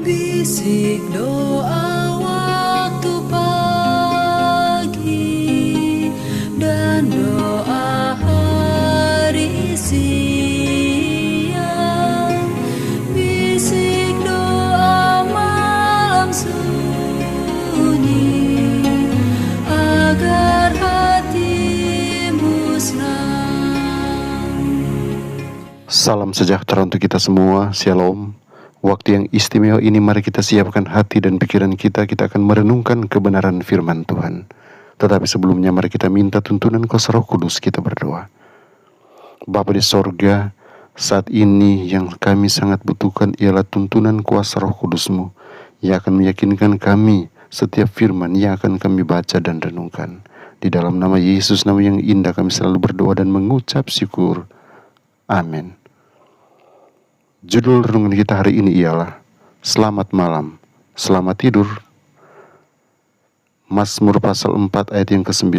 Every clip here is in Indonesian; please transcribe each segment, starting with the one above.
Bisik doa waktu pagi dan doa hari siang, bisik doa malam sunyi agar hatimu senang. Salam sejahtera untuk kita semua, Shalom. Waktu yang istimewa ini mari kita siapkan hati dan pikiran kita akan merenungkan kebenaran firman Tuhan. Tetapi sebelumnya mari kita minta tuntunan kuasa Roh Kudus, kita berdoa. Bapa di sorga, saat ini yang kami sangat butuhkan ialah tuntunan kuasa Roh Kudus-Mu yang akan meyakinkan kami setiap firman yang akan kami baca dan renungkan. Di dalam nama Yesus, nama yang indah, kami selalu berdoa dan mengucap syukur. Amin. Judul renungan kita hari ini ialah Selamat Malam, Selamat Tidur. Mazmur pasal 4 ayat yang ke-9.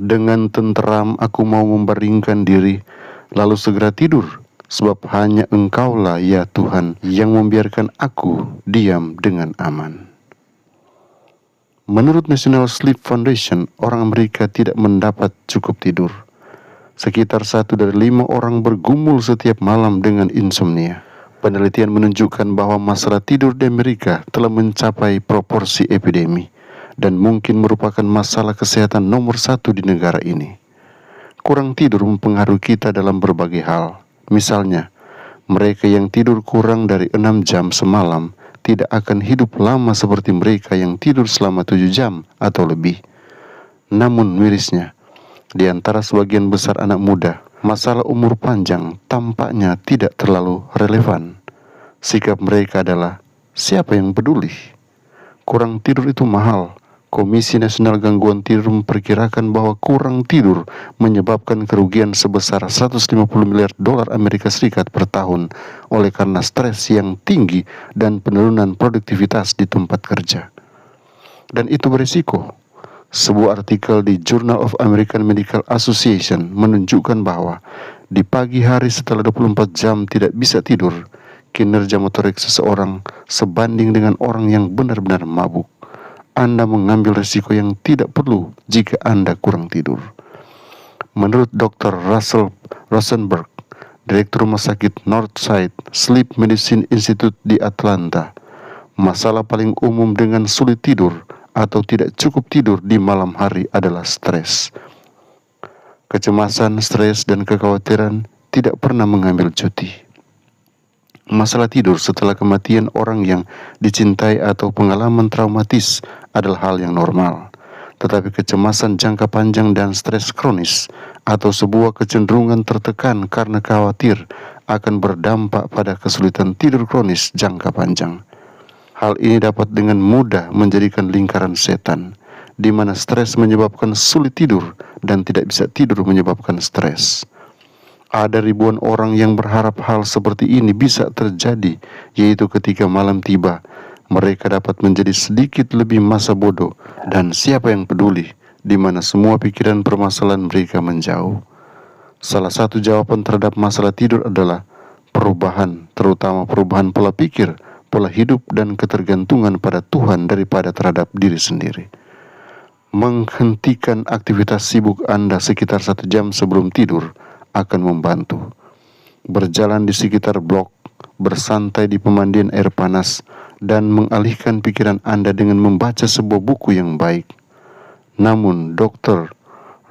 Dengan tenteram aku mau membaringkan diri, lalu segera tidur, sebab hanya Engkaulah ya Tuhan yang membiarkan aku diam dengan aman. Menurut National Sleep Foundation, orang Amerika tidak mendapat cukup tidur. Sekitar 1 dari 5 orang bergumul setiap malam dengan insomnia. Penelitian menunjukkan bahwa masalah tidur di Amerika telah mencapai proporsi epidemi dan mungkin merupakan masalah kesehatan nomor 1 di negara ini. Kurang tidur mempengaruhi kita dalam berbagai hal. Misalnya, mereka yang tidur kurang dari 6 jam semalam tidak akan hidup lama seperti mereka yang tidur selama 7 jam atau lebih. Namun mirisnya, di antara sebagian besar anak muda, masalah umur panjang tampaknya tidak terlalu relevan. Sikap mereka adalah, siapa yang peduli? Kurang tidur itu mahal. Komisi Nasional Gangguan Tidur memperkirakan bahwa kurang tidur menyebabkan kerugian sebesar 150 miliar dolar Amerika Serikat per tahun oleh karena stres yang tinggi dan penurunan produktivitas di tempat kerja. Dan itu berisiko. Sebuah artikel di Journal of American Medical Association menunjukkan bahwa di pagi hari setelah 24 jam tidak bisa tidur, kinerja motorik seseorang sebanding dengan orang yang benar-benar mabuk. Anda mengambil risiko yang tidak perlu jika Anda kurang tidur. Menurut Dr. Russell Rosenberg, Direktur Rumah Sakit Northside Sleep Medicine Institute di Atlanta, masalah paling umum dengan sulit tidur atau tidak cukup tidur di malam hari adalah stres. Kecemasan, stres, dan kekhawatiran tidak pernah mengambil cuti. Masalah tidur setelah kematian orang yang dicintai atau pengalaman traumatis adalah hal yang normal. Tetapi kecemasan jangka panjang dan stres kronis atau sebuah kecenderungan tertekan karena khawatir akan berdampak pada kesulitan tidur kronis jangka panjang. Hal ini dapat dengan mudah menjadikan lingkaran setan, di mana stres menyebabkan sulit tidur dan tidak bisa tidur menyebabkan stres. Ada ribuan orang yang berharap hal seperti ini bisa terjadi, yaitu ketika malam tiba, mereka dapat menjadi sedikit lebih masa bodoh dan siapa yang peduli, di mana semua pikiran permasalahan mereka menjauh. Salah satu jawaban terhadap masalah tidur adalah perubahan, terutama perubahan pola pikir, pola hidup dan ketergantungan pada Tuhan daripada terhadap diri sendiri. Menghentikan aktivitas sibuk Anda sekitar 1 jam sebelum tidur akan membantu. Berjalan di sekitar blok, bersantai di pemandian air panas, dan mengalihkan pikiran Anda dengan membaca sebuah buku yang baik. Namun Dr.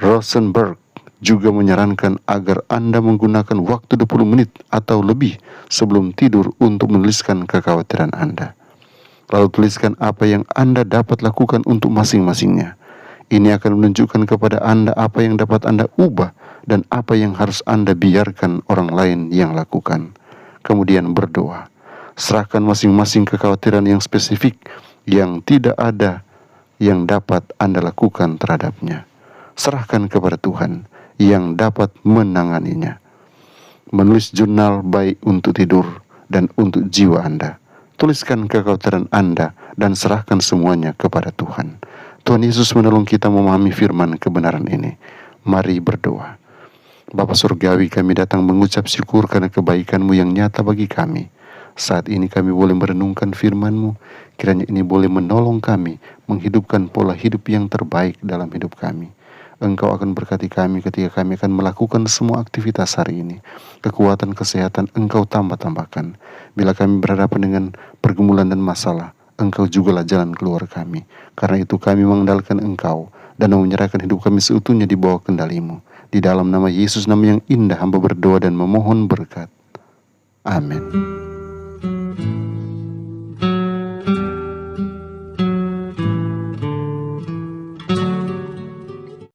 Rosenberg juga menyarankan agar Anda menggunakan waktu 20 menit atau lebih sebelum tidur untuk menuliskan kekhawatiran Anda. Lalu tuliskan apa yang Anda dapat lakukan untuk masing-masingnya. Ini akan menunjukkan kepada Anda apa yang dapat Anda ubah dan apa yang harus Anda biarkan orang lain yang lakukan. Kemudian berdoa. Serahkan masing-masing kekhawatiran yang spesifik yang tidak ada yang dapat Anda lakukan terhadapnya. Serahkan kepada Tuhan yang dapat menanganinya. Menulis jurnal baik untuk tidur dan untuk jiwa Anda. Tuliskan kekhawatiran Anda dan serahkan semuanya kepada Tuhan. Tuhan Yesus menolong kita memahami firman kebenaran ini. Mari berdoa. Bapa Surgawi, kami datang mengucap syukur karena kebaikan-Mu yang nyata bagi kami. Saat ini kami boleh merenungkan firman-Mu, kiranya ini boleh menolong kami menghidupkan pola hidup yang terbaik dalam hidup kami. Engkau akan berkati kami ketika kami akan melakukan semua aktivitas hari ini. Kekuatan kesehatan Engkau tambah-tambahkan. Bila kami berhadapan dengan pergumulan dan masalah, Engkau jugalah jalan keluar kami. Karena itu kami mengandalkan Engkau dan menyerahkan hidup kami seutuhnya di bawah kendali-Mu. Di dalam nama Yesus, nama yang indah, hamba berdoa dan memohon berkat. Amin.